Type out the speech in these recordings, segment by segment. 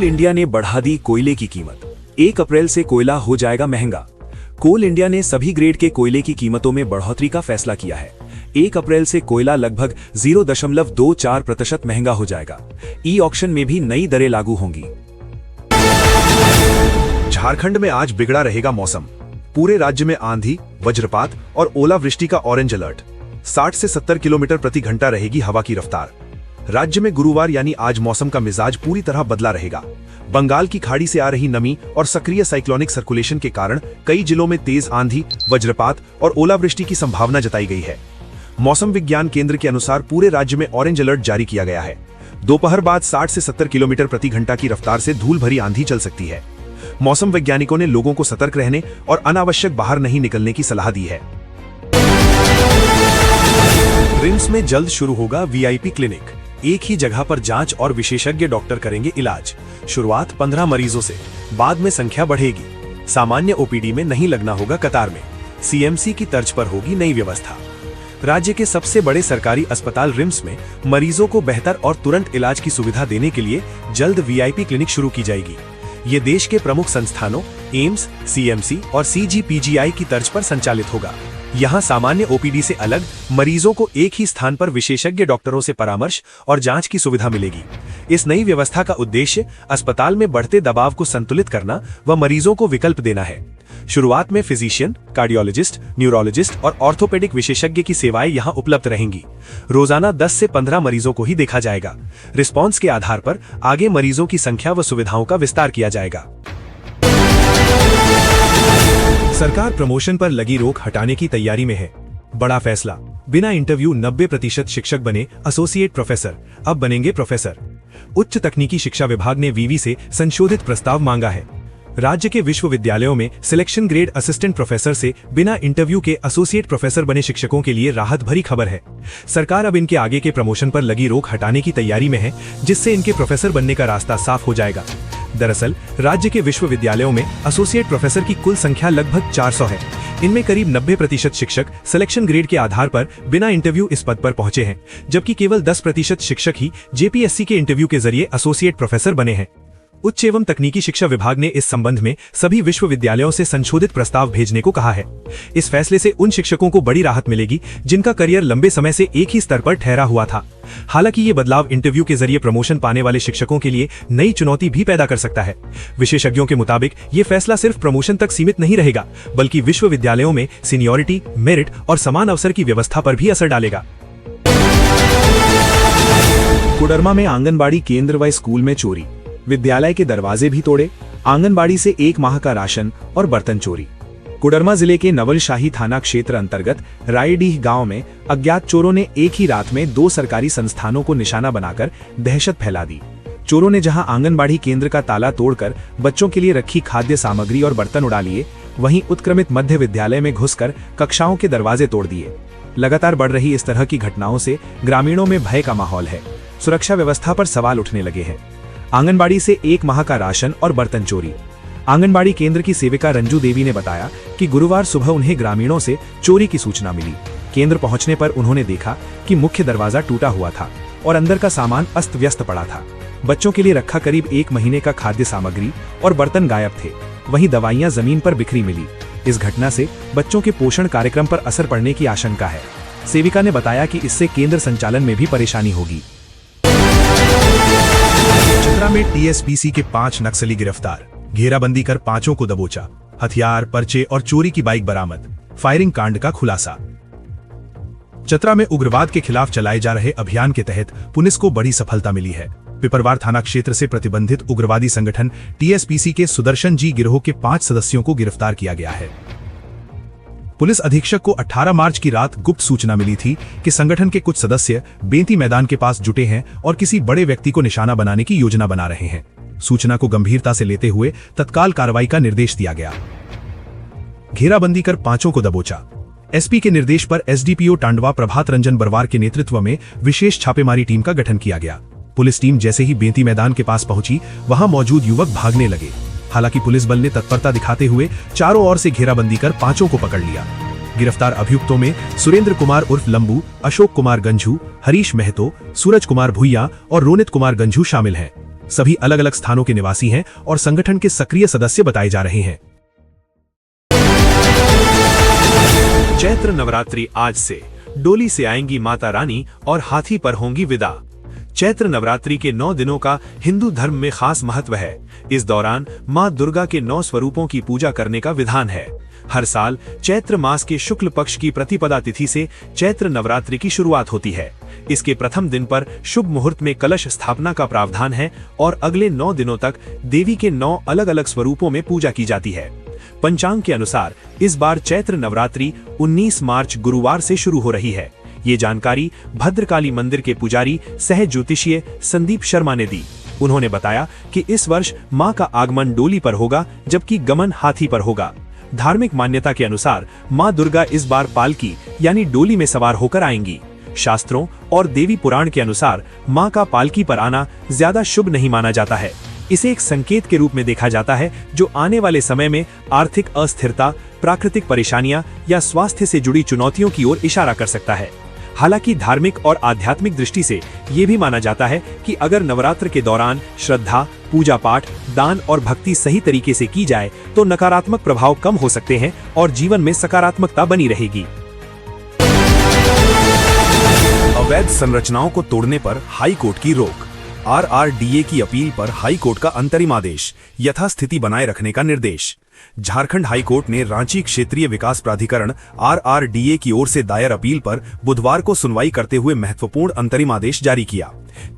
कोल India ने बढ़ा दी कोयले की कीमत। 1 अप्रैल से कोयला हो जाएगा महंगा। कोल इंडिया ने सभी ग्रेड के कोयले की कीमतों में बढ़ोतरी का फैसला किया है। 1 अप्रैल से कोयला लगभग 0.24% महंगा हो जाएगा। ई ऑक्शन में भी नई दरें लागू होंगी। झारखंड में आज बिगड़ा रहेगा मौसम। पूरे राज्य में आंधी, वज्रपात और ओलावृष्टि का ऑरेंज अलर्ट। 60 से 70 किलोमीटर प्रति घंटा रहेगी हवा की रफ्तार। राज्य में गुरुवार यानी आज मौसम का मिजाज पूरी तरह बदला रहेगा। बंगाल की खाड़ी से आ रही नमी और सक्रिय साइक्लोनिक सर्कुलेशन के कारण कई जिलों में तेज आंधी, वज्रपात और ओलावृष्टि की संभावना जताई गई है। मौसम विज्ञान केंद्र के अनुसार पूरे राज्य में ऑरेंज अलर्ट जारी किया गया है। दोपहर बाद 60 से 70 किलोमीटर प्रति घंटा की रफ्तार से धूल भरी आंधी चल सकती है। मौसम वैज्ञानिकों ने लोगों को सतर्क रहने और अनावश्यक बाहर नहीं निकलने की सलाह दी है। रिम्स में जल्द शुरू होगा वीआईपी क्लिनिक। एक ही जगह पर जांच और विशेषज्ञ डॉक्टर करेंगे इलाज। शुरुआत 15 मरीजों से, बाद में संख्या बढ़ेगी। सामान्य ओपीडी में नहीं लगना होगा कतार में। सीएमसी की तर्ज पर होगी नई व्यवस्था। राज्य के सबसे बड़े सरकारी अस्पताल रिम्स में मरीजों को बेहतर और तुरंत इलाज की सुविधा देने के लिए जल्द वीआईपी क्लिनिक शुरू की जाएगी। ये देश के प्रमुख संस्थानों एम्स, सीएमसी और सीजीपीजीआई की तर्ज पर संचालित होगा। यहाँ सामान्य ओपीडी से अलग मरीजों को एक ही स्थान पर विशेषज्ञ डॉक्टरों से परामर्श और जांच की सुविधा मिलेगी। इस नई व्यवस्था का उद्देश्य अस्पताल में बढ़ते दबाव को संतुलित करना व मरीजों को विकल्प देना है। शुरुआत में फिजिशियन, कार्डियोलॉजिस्ट, न्यूरोलॉजिस्ट और ऑर्थोपेडिक विशेषज्ञ की सेवाएं यहां उपलब्ध रहेंगी। रोजाना 10 से 15 मरीजों को ही देखा जाएगा। रिस्पॉन्स के आधार पर आगे मरीजों की संख्या व सुविधाओं का विस्तार किया जाएगा। सरकार प्रमोशन पर लगी रोक हटाने की तैयारी में है। बड़ा फैसला, बिना इंटरव्यू 90% शिक्षक बने एसोसिएट प्रोफेसर, अब बनेंगे प्रोफेसर। उच्च तकनीकी शिक्षा विभाग ने वीवी से संशोधित प्रस्ताव मांगा है। राज्य के विश्वविद्यालयों में सिलेक्शन ग्रेड असिस्टेंट प्रोफेसर से बिना इंटरव्यू के एसोसिएट प्रोफेसर बने शिक्षकों के लिए राहत भरी खबर है। सरकार अब इनके आगे के प्रमोशन पर लगी रोक हटाने की तैयारी में है, जिससे इनके प्रोफेसर बनने का रास्ता साफ हो जाएगा। दरअसल राज्य के विश्वविद्यालयों में एसोसिएट प्रोफेसर की कुल संख्या लगभग 400 है। इनमें करीब 90% शिक्षक सिलेक्शन ग्रेड के आधार पर बिना इंटरव्यू इस पद पर पहुंचे हैं, जबकि केवल 10% शिक्षक ही जेपीएससी के इंटरव्यू के जरिए एसोसिएट प्रोफेसर बने हैं। उच्च एवं तकनीकी शिक्षा विभाग ने इस संबंध में सभी विश्वविद्यालयों से संशोधित प्रस्ताव भेजने को कहा है। इस फैसले से उन शिक्षकों को बड़ी राहत मिलेगी जिनका करियर लंबे समय से एक ही स्तर पर ठहरा हुआ था। हालांकि ये बदलाव इंटरव्यू के जरिए प्रमोशन पाने वाले शिक्षकों के लिए नई चुनौती भी पैदा कर सकता है। विशेषज्ञों के मुताबिक ये फैसला सिर्फ प्रमोशन तक सीमित नहीं रहेगा, बल्कि विश्वविद्यालयों में सीनियरिटी, मेरिट और समान अवसर की व्यवस्था पर भी असर डालेगा। कोडरमा में आंगनबाड़ी केंद्र व स्कूल में चोरी, विद्यालय के दरवाजे भी तोड़े, आंगनबाड़ी से 1 माह का राशन और बर्तन चोरी। कोडरमा जिले के नवलशाही थाना क्षेत्र अंतर्गत रायडीह गांव में अज्ञात चोरों ने एक ही रात में 2 सरकारी संस्थानों को निशाना बनाकर दहशत फैला दी। चोरों ने जहां आंगनबाड़ी केंद्र का ताला तोड़कर बच्चों के लिए रखी खाद्य सामग्री और बर्तन उड़ा लिए, वहीं उत्क्रमित मध्य विद्यालय में घुसकर कक्षाओं के दरवाजे तोड़ दिए। लगातार बढ़ रही इस तरह की घटनाओं से ग्रामीणों में भय का माहौल है। सुरक्षा व्यवस्था पर सवाल उठने लगे हैं। आंगनबाड़ी से 1 माह का राशन और बर्तन चोरी। आंगनबाड़ी केंद्र की सेविका रंजू देवी ने बताया कि गुरुवार सुबह उन्हें ग्रामीणों से चोरी की सूचना मिली। केंद्र पहुंचने पर उन्होंने देखा कि मुख्य दरवाजा टूटा हुआ था और अंदर का सामान अस्त व्यस्त पड़ा था। बच्चों के लिए रखा करीब 1 महीने का खाद्य सामग्री और बर्तन गायब थे। वहीं दवाइयां जमीन पर बिखरी मिली। इस घटना से बच्चों के पोषण कार्यक्रम पर असर पड़ने की आशंका है। सेविका ने बताया कि इससे केंद्र संचालन में भी परेशानी होगी। चतरा में टीएसपीसी के 5 नक्सली गिरफ्तार, घेराबंदी कर 5 को दबोचा। हथियार, पर्चे और चोरी की बाइक बरामद। फायरिंग कांड का खुलासा। चतरा में उग्रवाद के खिलाफ चलाए जा रहे अभियान के तहत पुलिस को बड़ी सफलता मिली है। पिपरवार थाना क्षेत्र से प्रतिबंधित उग्रवादी संगठन टीएसपीसी के सुदर्शन जी गिरोह के 5 सदस्यों को गिरफ्तार किया गया है। पुलिस अधीक्षक को 18 मार्च की रात गुप्त सूचना मिली थी कि संगठन के कुछ सदस्य बेंती मैदान के पास जुटे हैं और किसी बड़े व्यक्ति को निशाना बनाने की योजना बना रहे हैं। सूचना को गंभीरता से लेते हुए तत्काल कार्रवाई का निर्देश दिया गया। घेराबंदी कर 5 को दबोचा। एसपी के निर्देश पर एसडीपीओ टांडवा प्रभात रंजन बरवार के नेतृत्व में विशेष छापेमारी टीम का गठन किया गया। पुलिस टीम जैसे ही बेंती मैदान के पास पहुंची, वहां मौजूद युवक भागने लगे। हालांकि पुलिस बल ने तत्परता दिखाते हुए चारों ओर से घेराबंदी कर 5 को पकड़ लिया। गिरफ्तार अभियुक्तों में सुरेंद्र कुमार उर्फ लंबू, अशोक कुमार गंझू, हरीश महतो, सूरज कुमार भुइया और रोनित कुमार गंझू शामिल हैं। सभी अलग अलग स्थानों के निवासी हैं और संगठन के सक्रिय सदस्य बताए जा रहे हैं। चैत्र नवरात्रि आज से डोली से आएंगी माता रानी और हाथी पर होंगी विदा। चैत्र नवरात्रि के 9 दिनों का हिंदू धर्म में खास महत्व है। इस दौरान मां दुर्गा के 9 स्वरूपों की पूजा करने का विधान है। हर साल चैत्र मास के शुक्ल पक्ष की प्रतिपदा तिथि से चैत्र नवरात्रि की शुरुआत होती है। इसके प्रथम दिन पर शुभ मुहूर्त में कलश स्थापना का प्रावधान है और अगले 9 दिनों तक देवी के 9 अलग अलग स्वरूपों में पूजा की जाती है। पंचांग के अनुसार इस बार चैत्र नवरात्रि 19 मार्च गुरुवार से शुरू हो रही है। ये जानकारी भद्रकाली मंदिर के पुजारी सह ज्योतिषीय संदीप शर्मा ने दी। उन्होंने बताया कि इस वर्ष मां का आगमन डोली पर होगा, जबकि गमन हाथी पर होगा। धार्मिक मान्यता के अनुसार मां दुर्गा इस बार पालकी यानी डोली में सवार होकर आएंगी। शास्त्रों और देवी पुराण के अनुसार मां का पालकी पर आना ज्यादा शुभ नहीं माना जाता है। इसे एक संकेत के रूप में देखा जाता है जो आने वाले समय में आर्थिक अस्थिरता, प्राकृतिक परेशानियां या स्वास्थ्य से जुड़ी चुनौतियों की ओर इशारा कर सकता है। हालांकि धार्मिक और आध्यात्मिक दृष्टि से ये भी माना जाता है कि अगर नवरात्र के दौरान श्रद्धा, पूजा पाठ, दान और भक्ति सही तरीके से की जाए तो नकारात्मक प्रभाव कम हो सकते हैं और जीवन में सकारात्मकता बनी रहेगी। अवैध संरचनाओं को तोड़ने पर हाई कोर्ट की रोक। आरआरडीए की अपील पर हाई कोर्ट का अंतरिम आदेश, यथास्थिति बनाए रखने का निर्देश। झारखंड हाई कोर्ट ने रांची क्षेत्रीय विकास प्राधिकरण आरआरडीए की ओर से दायर अपील पर बुधवार को सुनवाई करते हुए महत्वपूर्ण अंतरिम आदेश जारी किया।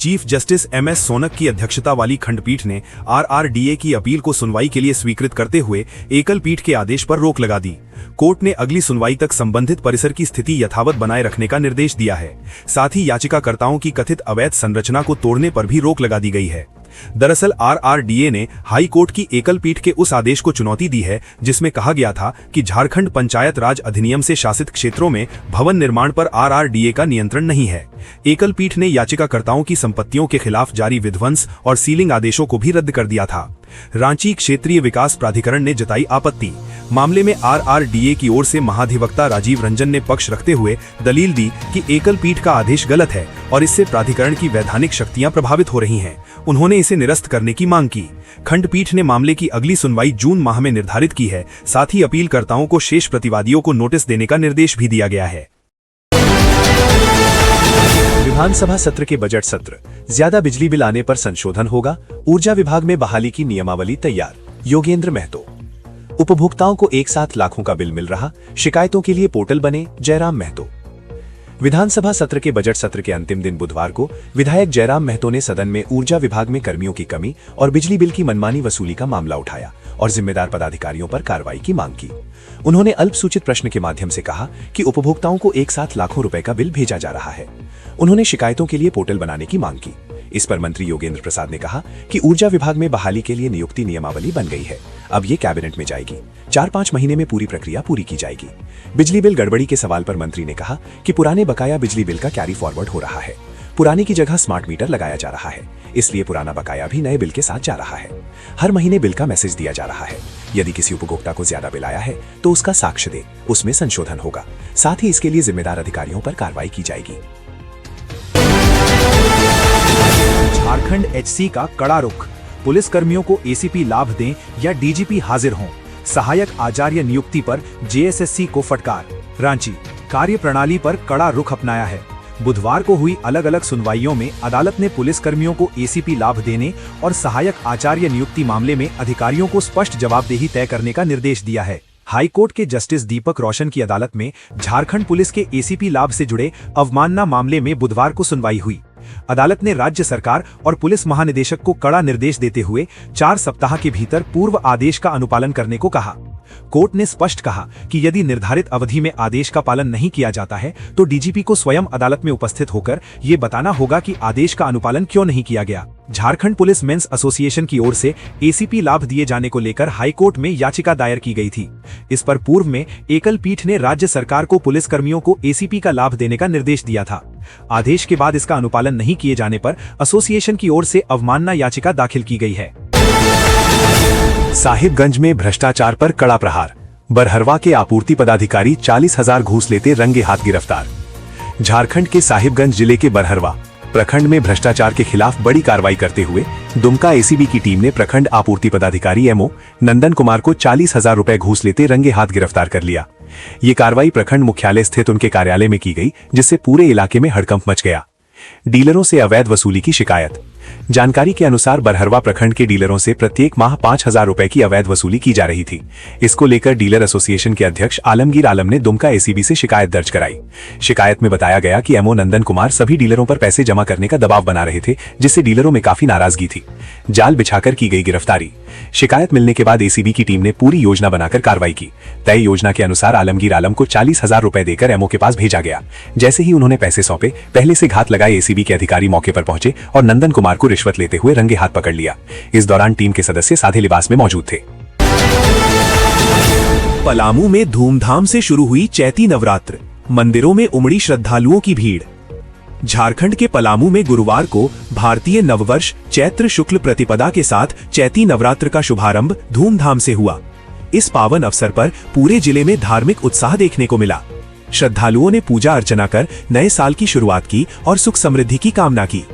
चीफ जस्टिस एमएस सोनक की अध्यक्षता वाली खंडपीठ ने आरआरडीए की अपील को सुनवाई के लिए स्वीकृत करते हुए एकल पीठ के आदेश पर रोक लगा दी। कोर्ट ने अगली सुनवाई तक संबंधित परिसर की स्थिति यथावत बनाए रखने का निर्देश दिया है। साथ ही याचिकाकर्ताओं की कथित अवैध संरचना को तोड़ने पर भी रोक लगा दी गई है। दरअसल आरआरडीए ने हाई कोर्ट की एकल पीठ के उस आदेश को चुनौती दी है जिसमें कहा गया था कि झारखंड पंचायत राज अधिनियम से शासित क्षेत्रों में भवन निर्माण पर आरआरडीए का नियंत्रण नहीं है। एकल पीठ ने याचिकाकर्ताओं की संपत्तियों के खिलाफ जारी विध्वंस और सीलिंग आदेशों को भी रद्द कर दिया था। रांची क्षेत्रीय विकास प्राधिकरण ने जताई आपत्ति। मामले में आरआरडीए की ओर से महाधिवक्ता राजीव रंजन ने पक्ष रखते हुए दलील दी कि एकल पीठ का आदेश गलत है और इससे प्राधिकरण की वैधानिक शक्तियां प्रभावित हो रही हैं। उन्होंने इसे निरस्त करने की मांग की। खंडपीठ ने मामले की अगली सुनवाई जून माह में निर्धारित की है। साथ ही अपीलकर्ताओं को शेष प्रतिवादियों को नोटिस देने का निर्देश भी दिया गया है। विधानसभा सत्र के बजट सत्र, ज्यादा बिजली बिल आने पर संशोधन होगा। ऊर्जा विभाग में बहाली की नियमावली तैयार। योगेंद्र महतो। उपभोक्ताओं को एक साथ लाखों का बिल मिल रहा, शिकायतों के लिए पोर्टल बने, जयराम महतो। विधानसभा सत्र के बजट सत्र के अंतिम दिन बुधवार को विधायक जयराम महतो ने सदन में ऊर्जा विभाग में कर्मियों की कमी और बिजली बिल की मनमानी वसूली का मामला उठाया और जिम्मेदार पदाधिकारियों पर कार्रवाई की मांग की। उन्होंने अल्पसूचित प्रश्न के माध्यम से कहा कि उपभोक्ताओं को एक साथ लाखों रुपए का बिल भेजा जा रहा है। उन्होंने शिकायतों के लिए पोर्टल बनाने की मांग की। इस पर मंत्री योगेंद्र प्रसाद ने कहा कि ऊर्जा विभाग में बहाली के लिए नियुक्ति नियमावली बन गई है, अब ये कैबिनेट में जाएगी। 4-5 महीने में पूरी प्रक्रिया पूरी की जाएगी। बिजली बिल गड़बड़ी के सवाल पर मंत्री ने कहा कि पुराने बकाया बिजली बिल का कैरी फॉरवर्ड हो रहा है। पुराने की जगह स्मार्ट मीटर लगाया जा रहा है, इसलिए पुराना बकाया भी नए बिल के साथ जा रहा है। हर महीने बिल का मैसेज दिया जा रहा है। यदि किसी उपभोक्ता को ज्यादा बिल आया है तो उसका साक्ष्य दे, उसमें संशोधन होगा। साथ ही इसके लिए जिम्मेदार अधिकारियों पर कार्रवाई की जाएगी। झारखंड एचसी का कड़ा रुख। पुलिस कर्मियों को एसीपी लाभ दें या डीजीपी हाजिर हों। सहायक आचार्य नियुक्ति पर जेएसएससी को फटकार। रांची कार्यप्रणाली पर कड़ा रुख अपनाया है। बुधवार को हुई अलग अलग सुनवाइयों में अदालत ने पुलिस कर्मियों को एसीपी लाभ देने और सहायक आचार्य नियुक्ति मामले में अधिकारियों को स्पष्ट जवाबदेही तय करने का निर्देश दिया है। हाईकोर्ट के जस्टिस दीपक रोशन की अदालत में झारखंड पुलिस के एसीपी लाभ से जुड़े अवमानना मामले में बुधवार को सुनवाई हुई। अदालत ने राज्य सरकार और पुलिस महानिदेशक को कड़ा निर्देश देते हुए 4 सप्ताह के भीतर पूर्व आदेश का अनुपालन करने को कहा। कोर्ट ने स्पष्ट कहा कि यदि निर्धारित अवधि में आदेश का पालन नहीं किया जाता है तो डीजीपी को स्वयं अदालत में उपस्थित होकर ये बताना होगा कि आदेश का अनुपालन क्यों नहीं किया गया। झारखंड पुलिस मेंस एसोसिएशन की ओर से एसीपी लाभ दिए जाने को लेकर हाईकोर्ट में याचिका दायर की गई थी। इस पर पूर्व में एकल पीठ ने राज्य सरकार को पुलिस कर्मियों को एसीपी का लाभ देने का निर्देश दिया था। आदेश के बाद इसका अनुपालन नहीं किए जाने पर एसोसिएशन की ओर से अवमानना याचिका दाखिल की गई है। साहिबगंज में भ्रष्टाचार पर कड़ा प्रहार। बरहरवा के आपूर्ति पदाधिकारी 40,000 घूस लेते रंगे हाथ गिरफ्तार। झारखंड के साहिबगंज जिले के बरहरवा प्रखंड में भ्रष्टाचार के खिलाफ बड़ी कार्रवाई करते हुए दुमका एसीबी की टीम ने प्रखंड आपूर्ति पदाधिकारी एमओ नंदन कुमार को 40,000 रुपए घूस लेते रंगे हाथ गिरफ्तार कर लिया। ये कार्रवाई प्रखंड मुख्यालय स्थित उनके कार्यालय में की गई, जिससे पूरे इलाके में हड़कंप मच गया। डीलरों से अवैध वसूली की शिकायत। जानकारी के अनुसार बरहरवा प्रखंड के डीलरों से प्रत्येक माह 5,000 रुपए की अवैध वसूली की जा रही थी। इसको लेकर डीलर एसोसिएशन के अध्यक्ष आलमगीर आलम ने दुमका एसीबी से शिकायत दर्ज कराई। शिकायत में बताया गया कि एमओ नंदन कुमार सभी डीलरों पर पैसे जमा करने का दबाव बना रहे थे, जिससे डीलरों में काफी नाराजगी थी। जाल बिछाकर की गई गिरफ्तारी। शिकायत मिलने के बाद एसीबी की टीम ने पूरी योजना बनाकर कार्रवाई की। तय योजना के अनुसार आलमगीर आलम को 40,000 रुपए देकर एमओ के पास भेजा गया। जैसे ही उन्होंने पैसे सौंपे, पहले से घात लगाए एसीबी के अधिकारी मौके पर पहुंचे और नंदन कुमार को रिश्वत लेते हुए रंगे हाथ पकड़ लिया। इस दौरान टीम के सदस्य सादे लिबास में मौजूद थे। पलामू में धूमधाम से शुरू हुई चैती नवरात्र। मंदिरों में उमड़ी श्रद्धालुओं की भीड़। झारखंड के पलामू में गुरुवार को भारतीय नववर्ष चैत्र शुक्ल प्रतिपदा के साथ चैती नवरात्र का शुभारंभ धूमधाम से हुआ। इस पावन अवसर पर पूरे जिले में धार्मिक उत्साह देखने को मिला। श्रद्धालुओं ने पूजा अर्चना कर नए साल की शुरुआत की और सुख समृद्धि की कामना की।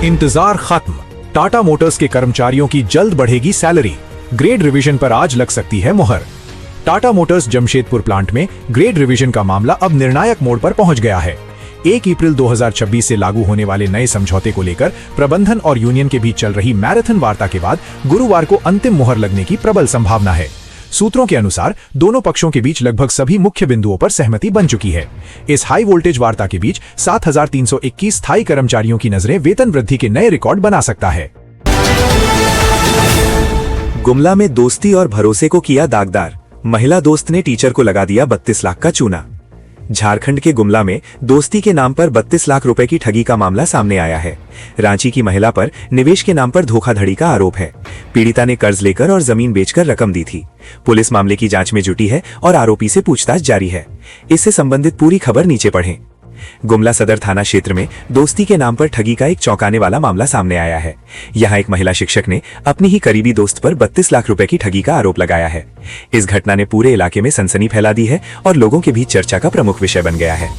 इंतजार खत्म। टाटा मोटर्स के कर्मचारियों की जल्द बढ़ेगी सैलरी। ग्रेड रिवीजन पर आज लग सकती है मुहर। टाटा मोटर्स जमशेदपुर प्लांट में ग्रेड रिवीजन का मामला अब निर्णायक मोड़ पर पहुंच गया है। 1 अप्रैल 2026 से लागू होने वाले नए समझौते को लेकर प्रबंधन और यूनियन के बीच चल रही मैराथन वार्ता के बाद गुरुवार को अंतिम मुहर लगने की प्रबल संभावना है। सूत्रों के अनुसार दोनों पक्षों के बीच लगभग सभी मुख्य बिंदुओं पर सहमति बन चुकी है। इस हाई वोल्टेज वार्ता के बीच 7,321 स्थायी कर्मचारियों की नजरें वेतन वृद्धि के नए रिकॉर्ड बना सकता है। गुमला में दोस्ती और भरोसे को किया दागदार। महिला दोस्त ने टीचर को लगा दिया 32 लाख का चूना। झारखंड के गुमला में दोस्ती के नाम पर 32 लाख रुपए की ठगी का मामला सामने आया है। रांची की महिला पर निवेश के नाम पर धोखाधड़ी का आरोप है। पीड़िता ने कर्ज लेकर और जमीन बेचकर रकम दी थी। पुलिस मामले की जांच में जुटी है और आरोपी से पूछताछ जारी है। इससे संबंधित पूरी खबर नीचे पढ़ें। गुमला सदर थाना क्षेत्र में दोस्ती के नाम पर ठगी का एक चौंकाने वाला मामला सामने आया है। यहाँ एक महिला शिक्षक ने अपनी ही करीबी दोस्त पर 32 लाख रुपए की ठगी का आरोप लगाया है। इस घटना ने पूरे इलाके में सनसनी फैला दी है और लोगों के बीच चर्चा का प्रमुख विषय बन गया है।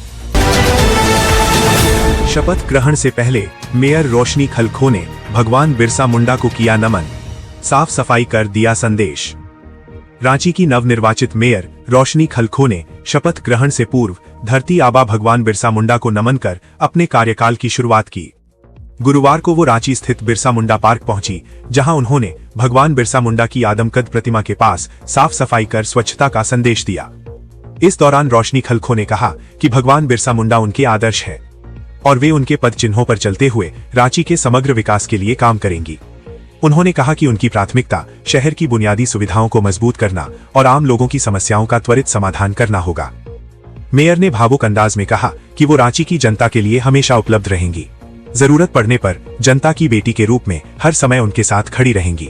शपथ ग्रहण से पहले मेयर रोशनी खलखो ने भगवान बिरसा मुंडा को किया नमन, साफ सफाई कर दिया संदेश। रांची की नवनिर्वाचित मेयर रोशनी खलखो ने शपथ ग्रहण से पूर्व धरती आबा भगवान बिरसा मुंडा को नमन कर अपने कार्यकाल की शुरुआत की। गुरुवार को वो रांची स्थित बिरसा मुंडा पार्क पहुंची, जहां उन्होंने भगवान बिरसा मुंडा की आदमकद प्रतिमा के पास साफ सफाई कर स्वच्छता का संदेश दिया। इस दौरान रोशनी खलखो ने कहा कि भगवान बिरसा मुंडा उनके आदर्श है और वे उनके पद चिन्हों पर चलते हुए रांची के समग्र विकास के लिए काम करेंगी। उन्होंने कहा कि उनकी प्राथमिकता शहर की बुनियादी सुविधाओं को मजबूत करना और आम लोगों की समस्याओं का त्वरित समाधान करना होगा। मेयर ने भावुक अंदाज में कहा कि वो रांची की जनता के लिए हमेशा उपलब्ध रहेंगी। जरूरत पड़ने पर जनता की बेटी के रूप में हर समय उनके साथ खड़ी रहेंगी।